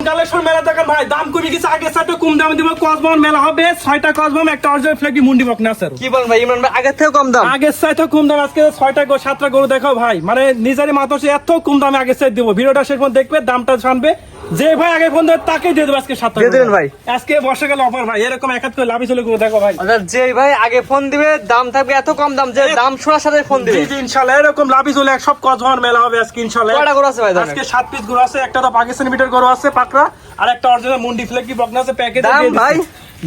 Collection মেলা দেখেন ভাই, দাম কমে গেছে, আগে সাথে কম দামে দিব। কসবন মেলা হবে, 6টা কসবন, একটা অরিজিনাল ফ্ল্যাগি মুন্ডি বকনা আছে। কি বলেন ভাই, ইমরান ভাই আগের থেকে কম দাম? আগের চাইতে কম দাম, আজকে 6টা 7টা গরু দেখাও ভাই, মানে নিজেরই মাথা এত কম দামে আগে চাই দিব। ভিডিওটা শেষ পর্যন্ত দেখবে, দামটা জানবে। যে ভাই আগে ফোন দেবে তাকেই দিয়ে দেবো আজকে 7টা দিয়ে দেবেন ভাই। আজকে বর্ষাকাল অফার ভাই, এরকম এক হাত করে লাভি চলে গরু দেখো ভাই। আচ্ছা, যে ভাই আগে ফোন দিবে দাম থাকবে এত কম দাম, যে দাম শোনার সাথে ফোন দিবে। জি জি ইনশাআল্লাহ এরকম লাভি চলে এক সব কসবন মেলা হবে আজকে ইনশাআল্লাহ। কয়টা গরু আছে ভাই? আজকে 7 পিস গরু আছে, একটা তো পাকিস্তানি মিটার গরু আছে পাকড়া, আর একটা অরিজিনাল মুন্ডি ফ্ল্যাগি বকনা আছে প্যাকেজে দাম দিয়ে দিচ্ছি। ভাই?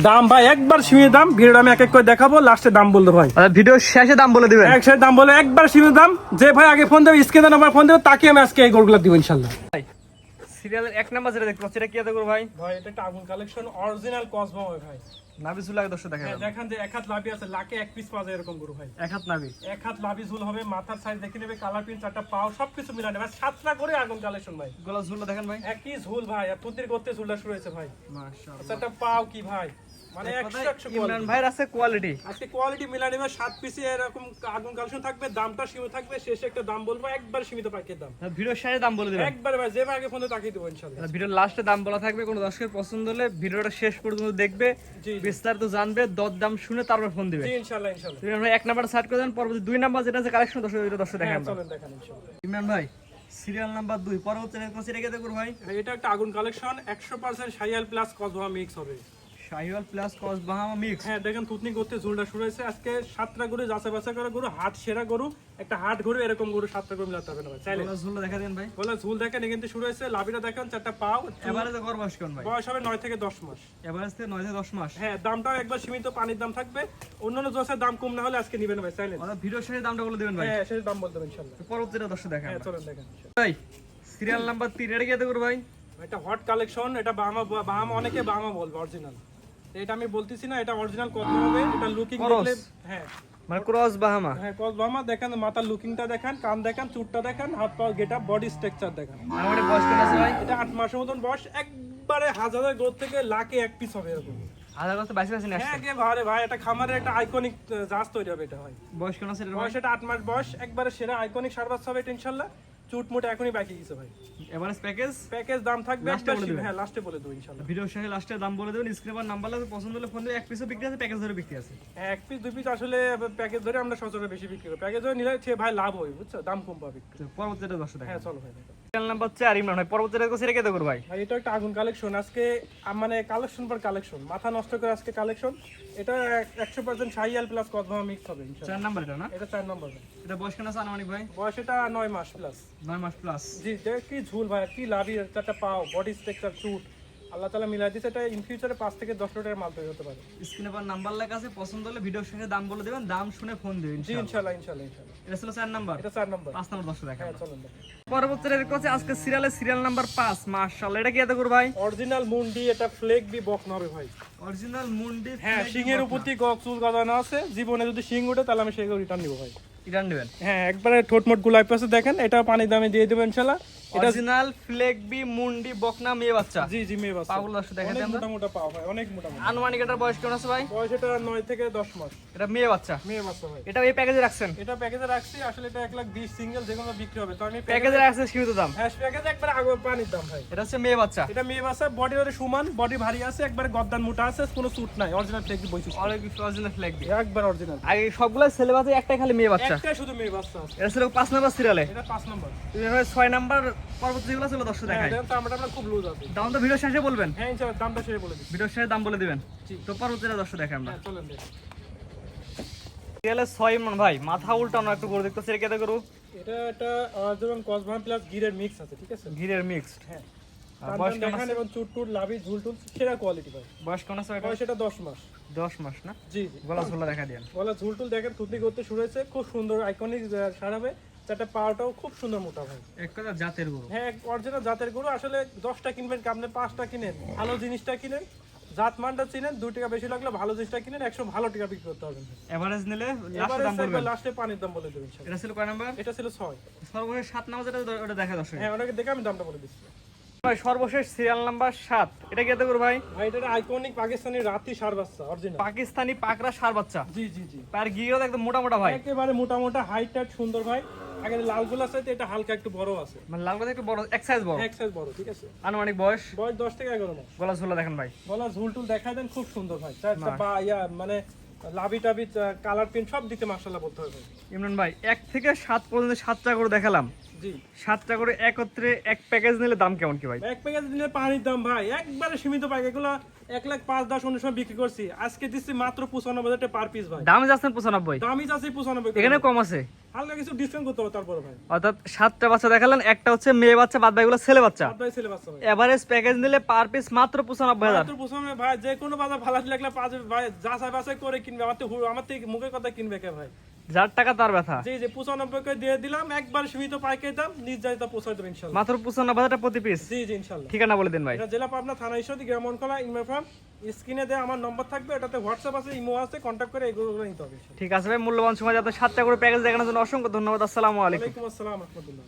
দাম ভাই একবার সীমিত দাম, ভিডিওটা আমি এক এক করে দেখাবো, লাস্টে দাম বলবো ভাই। আচ্ছা, ভিডিও শেষে দাম বলে দিবেন। একসাথে দাম বলে একবার সীমিত দাম। যে ভাই আগে ফোন দেবে, স্ক্রিনে নাম্বার ফোন দেবে, তাকে আমি আজকে এই গরুগুলো দিব ইনশাআল্লাহ। ভাই সিরিয়ালের 1 নাম্বার যেটা দেখতে পাচ্ছি, এটা কি এত করে ভাই? ভাই এটা একটা আগুন কালেকশন, অরিজিনাল কসবো ভাই। নাভি ঝুল লাগে দর্শক দেখেন। দেখেন যে এক হাত লাভি আছে, লাখে এক পিস পাওয়া যায় এরকম গরু ভাই। এক হাত নাভি, এক হাত লাভি ঝুল হবে, মাথার সাইজ দেখে নেবে, কালার প্রিন্ট, 4টা পাও, সবকিছু মিলানো ভাই। 7টা করে আগুন কালেকশন ভাই। গলা ঝুলটা দেখেন ভাই, একই ঝুল ভাই, আর প্রতির করতে ঝুলটা শুরু হয়েছে ভাই। মাশাআল্লাহ। 4টা পাও কি ভাই, মানে 100 ইমরান ভাইয়ের আছে কোয়ালিটি। আজকে কোয়ালিটি মিলানো নেবে, 7 পিসে এরকম আগুন কালেকশন থাকবে, দামটা সীমিত থাকবে, শেষে একটা দাম বলবো, একবার সীমিত প্যাকের দাম। ভিডিও শেষে দাম বলে দিবেন একবার ভাই, যে ভাই আগে ফোনে তাকিয়ে দেবো ইনশাআল্লাহ। ভিডিওর লাস্টে দাম বলা থাকবে, কোনো দর্শকের পছন্দ হলে ভিডিওটা শেষ পর্যন্ত দেখবে, জি, জি। বিস্তারিত জানবে, দর দাম শুনে তারপর ফোন দিবে। জি ইনশাআল্লাহ ইনশাআল্লাহ। ইমরান ভাই 1 নাম্বার সার্চ করে দেন, পরবর্তী 2 নাম্বার যেটা আছে কালেকশন দর্শক দেখেন হ্যাঁ, আমরা। চলেন দেখান ইনশাআল্লাহ। ইমরান ভাই সিরিয়াল নাম্বার 2 পরবর্তী এটা কি দেখব ভাই? এটা একটা আগুন কালেকশন, 100% শাইয়াল প্লাস কসবা মিক্স হবে। শাহিওয়াল প্লাস ক্রস বাহামা মিক্স। হ্যাঁ দেখেন থুতনি করতে ঝুলটা শুরু হয়েছে। আজকে 7টা গরু যাচাই বাছাই করা গরু, হাট সেরা গরু, একটা হাট গরু, এরকম গরু 7টা গরু মিলাতে হবে না ভাই চাইলে। গলা ঝুলটা দেখা দেন ভাই। বলে ঝুল দেখেন কিন্তু শুরু হয়েছে, লাভিটা দেখেন, 4টা পাও, এভারেজ গড় বয়স কোন ভাই? বয়স হবে 9 থেকে 10 মাস। এভারেজ থেকে 9 থেকে 10 মাস। হ্যাঁ দামটাও একবার সীমিত, পানির দাম থাকবে, অন্যান্য জোসের দাম কম না হলে আজকে নিবেন ভাই চাইলে। ওরা ভিডিওর শেষে দামটা বলে দিবেন ভাই। হ্যাঁ শেষ দাম বলতে হবে ইনশাআল্লাহ। পরবর্তীটা দর্শক দেখেন হ্যাঁ আমরা। চলেন দেখেন ভাই সিরিয়াল নাম্বার 3 এটা কি দেখব ভাই? এটা হট কালেকশন, এটা বাহামা অনেকে বাহামা বলবে, অরিজিনাল এটা আমি বলতেছি না, এটা অরিজিনাল কত হবে, এটা লুকিং দেখলে হ্যাঁ মানে ক্রস বাহামা। হ্যাঁ কস বাহামা দেখেন, মাথার লুকিংটা দেখেন, কান দেখেন, চুটটা দেখেন, হাত পা গেটআপ, বডি স্ট্রাকচার দেখেন। আমাদের বয়স কেন আছে ভাই? এটা 8 মাসের মতন বয়স, একবারে হাজারের গ্রোথ থেকে লাখে এক পিস হবে এরকম। আধা বছর বাইসে আছে না। হ্যাঁ একেবারে ভাই, এটা খামারের একটা আইকনিক জাজ তৈরি হবে এটা ভাই। বয়স কেন আছে বয়স এটা 8 মাস বয়স, একবারে সেরা আইকনিক সারবাস হবে এটা ইনশাআল্লাহ। চুট মুট এখনই বাকি গেছে ভাই। এভারেজ প্যাকেজ প্যাকেজ দাম থাকবে লাস্টে বলে দিবেন। হ্যাঁ লাস্টে বলে দেব ইনশাআল্লাহ। ভিডিও শেষে লাস্টে দাম বলে দেবেন, স্ক্রিনে পর নাম্বার লাগবে, পছন্দ হলে ফোন দিয়ে এক পিসও বিক্রি আছে, প্যাকেজ ধরে বিক্রি আছে। এক পিস দুই পিস আসলে প্যাকেজ ধরে আমরা সচরাচর বেশি বিক্রি করি, প্যাকেজ ধরে নিলে সে ভাই লাভ হয় বুঝছো, দাম কম পাবে একটু। পরবর্তীটা দর্শক দেখেন। হ্যাঁ চলো ভাই দেখো। সিরিয়াল নাম্বার 4 ইমরান ভাই পরবর্তীটা কোসে রেখে দেব ভাই। ভাই এটা একটা আগুন কালেকশন, আজকে মানে কালেকশন পর কালেকশন, মাথা নষ্ট করে আজকে কালেকশন। এটা 100% শাইয়াল প্লাস কসবা মিক্স হবে ইনশাআল্লাহ। 4 নাম্বার এটা না? এটা 4 নম্বর। এটা বয়স কেন আছে আনুমানিক ভাই? বয়স এটা 9 মাস প্লাস। 9 মাস প্লাস। জি দেখ কি ঝুল ভাই, কি লাভি, 4টা পাও, বডি স্ট্রাকচার, চুট, আল্লাহ তাআলা মিলাই দিয়েছে। এটা ইন ফিউচারে 5 থেকে 10 লিটারের মাল তৈরি হতে পারে। স্ক্রিনে পর নাম্বার লেখা আছে, পছন্দ হলে ভিডিও শেষে দাম বলে দিবেন, দাম শুনে ফোন দিবেন জি ইনশাআল্লাহ। ইনশাআল্লাহ ইনশাআল্লাহ ইনশাআল্লাহ। এটা ছিল 4 নাম্বার। এটা 4 নম্বর। 5 নাম্বার দর্শক দেখেন। হ্যাঁ চলুন দেখেন। পরবর্তীটা এর কাছে আজকে সিরিয়াল নাম্বার 5 মাশাআল্লাহ। এটা কি এত করে ভাই? অরিজিনাল মুন্ডি, এটা ফ্লেক বি বকনা হবে ভাই। অরিজিনাল মুন্ডি। হ্যাঁ সিংহের উপর থেকে চুল গাদানো আছে, জীবনে যদি সিং ওঠে তাহলে আমি সেগুলো রিটার্ন নিব ভাই। ইরান নেবেন। হ্যাঁ একবারে ঠোঁটমোট গুলাই পাশে দেখেন, এটা পানি দামে দিয়ে দেবেন ইনশাআল্লাহ। এটা অরিজিনাল ফ্লেগবি মুন্ডি বকনা মেয়ে বাচ্চা। জি জি মেয়ে বাচ্চা। পাগুলো দর্শক দেখাতে আমরা। মোটা মোটা পাও ভাই, অনেক মোটা মোটা। আনুমানিক এটার বয়স কেমন আছে ভাই? বয়স এটা 9 থেকে 10 মাস। এটা মেয়ে বাচ্চা। মেয়ে বাচ্চা ভাই। এটা এই প্যাকেজে রাখছেন? এটা প্যাকেজে রাখছি, আসলে এটা 1,20,000 সিঙ্গেল যেকোনো বিক্রি হবে, তো আমি প্যাকেজে রাখছে সীমিত দাম। হ্যাঁ প্যাকেজে একবারে আগে পানির দাম ভাই। এটা হচ্ছে মেয়ে বাচ্চা। এটা মেয়ে বাচ্চা, বডি ওরে সমান, বডি ভারী আছে, একবারে গদ্দান মোটা আছে, কোনো স্যুট নাই, অরিজিনাল ফ্লেক বইছিস। অরিজিনাল ফ্লেগবি একবার অরিজিনাল। আগে সবগুলো ছেলে বাচ্চা, একটাই খালি মেয়ে বাচ্চা। একটা শুধু মেয়ে বাচ্চা আছে। এটা ছিল 5 নাম্বার সিরিয়ালে। এটা 5 নম্বর। তুমি 6 নাম্বার পরবর্তীগুলো ছিল দর্শক হ্যাঁ দেখাই। এটা তো আমরা খুব লুজ আছে। দাম তো ভিডিও শেষে বলবেন। হ্যাঁ ইনশাআল্লাহ দামটা শেষে বলে দিচ্ছি। ভিডিও শেষে দাম বলে দিবেন। জি। তো পরবর্তীটা দর্শক দেখাই আমরা। হ্যাঁ চলেন দেখি। সিরিয়ালে 6 মান ভাই, মাথা উল্টানো একটু করে দেখতেছি, এটা কেটে করু। এটা একটা অরিজিনাল কসবা প্লাস গিরের মিক্স আছে, ঠিক আছে? ঘিরের মিক্সড। হ্যাঁ বয়স কেমন দেখেন আছে? এবং চুট টুট লাভি ঝুল টুল সেরা কোয়ালিটি ভাই। বয়স কেমন আছে এটা? বয়স এটা 10 মাস। 10 মাস না? জি জি। গলা ঝোলা দেখা দেন। গলা ঝুল টুল দেখেন, থুতনি করতে শুরু হয়েছে, খুব সুন্দর আইকনিক সারাবে। চারটা পাওয়াটাও খুব সুন্দর মোটা ভাই। এক কথা জাতের গরু। হ্যাঁ অরিজিনাল জাতের গরু, আসলে 10টা কিনবেন আপনি 5টা কিনেন, ভালো জিনিসটা কিনেন, জাত মানটা চিনেন, 2 টাকা বেশি লাগলে ভালো জিনিসটা কিনেন, 100 ভালো টাকা বিক্রি করতে পারবেন। এভারেজ নিলে লাস্ট এবারে দাম বলবেন। লাস্টে পানির দাম বলে দেবেন ইনশাআল্লাহ। এটা ছিল কয় নাম্বার? এটা ছিল 6। সর্বশেষ 7 নাম্বার যেটা ওটা দেখা দর্শক। হ্যাঁ ওটাকে দেখে আমি দামটা বলে দিচ্ছি ভাই সর্বশেষ সিরিয়াল নাম্বার 7। এটা কি এত করে ভাই? ভাই। এটা আইকনিক পাকিস্তানি রাতি সার বাচ্চা অরিজিনাল। পাকিস্তানি পাকড়া সার বাচ্চা। জি জি জি। আর গিয়েও একদম মোটা মোটা ভাই। একেবারে মোটা মোটা হাইট টাইট সুন্দর ভাই। আগের লালগুলো আছে এটা হালকা একটু বড় আছে, মানে লাল কথা একটু বড়, এক সাইজ বড়, এক সাইজ বড়, ঠিক আছে। আনুমানিক বয়স বয়স 10 থেকে 11 মাস। গলা ঝোলা দেখেন ভাই, গলা ঝুলটুল দেখায় দেন, খুব সুন্দর ভাই। চারটা বা মানে লাভি টাবি কালার প্রিন্ট সব দিতে মাশাআল্লাহ বলতে হবে। ইমরান ভাই 1 থেকে 7 পর্যন্ত 7টা করে দেখালাম, জি 7টা করে একত্রে এক প্যাকেজ নিলে দাম কেমন কি ভাই? এক প্যাকেজ দিলে পানির দাম ভাই একবারে সীমিত পাই। এগুলো 1,05,10 অন্য সময় বিক্রি করছি, আজকে দিচ্ছি মাত্র 95 টাকা পার পিস ভাই। দামে যাচ্ছেন 95, দামই আছে 95। এখানে কম আছে, হালকা কিছু ডিসকাউন্ট করতে হবে তারপরে ভাই। অর্থাৎ 7টা বাচ্চা দেখালেন, একটা হচ্ছে মেয়ে বাচ্চা, বাদ বাকিগুলো ছেলে বাচ্চা। বাদ ভাই ছেলে বাচ্চা ভাই। এভারেজ প্যাকেজ নিলে পার পিস মাত্র 95,000। মাত্র 95 ভাই, যে কোনো বাজার ভালো লাগলে পাঁচ ভাই যাচাই বাছাই করে কিনবে। আমার থেকে মুখের কথা কিনবে কে ভাই? যার টাকা তার ব্যথা। জি জি 95 করে দিয়ে দিলাম, একবার সীমিত পাইকারি দাম, নির্ধারিত পৌঁছাই দেবো ইনশাআল্লাহ। মাত্র 95,000 টাকা প্রতি পিস। জি জি ইনশাআল্লাহ। ঠিকানা বলে দিন ভাই। এটা জেলা পাবনা, থানা ঈশ্বরদী, গ্রাম মনকলা, ইনভার ফার্ম। স্ক্রিনে দেওয়া আমার নম্বর থাকবে, এটাতে হোয়াটসঅ্যাপ আছে, ইমো আছে, কন্ট্যাক্ট করে এগুলো নিতে হবে। ঠিক আছে ভাই, মূল্যবান সময় যাতে 7টা করে প্যাকেজ দেখানোর জন্য অসংখ্য ধন্যবাদ। আসসালামু আলাইকুম। ওয়ালাইকুম আসসালাম রাহমাতুল্লাহ।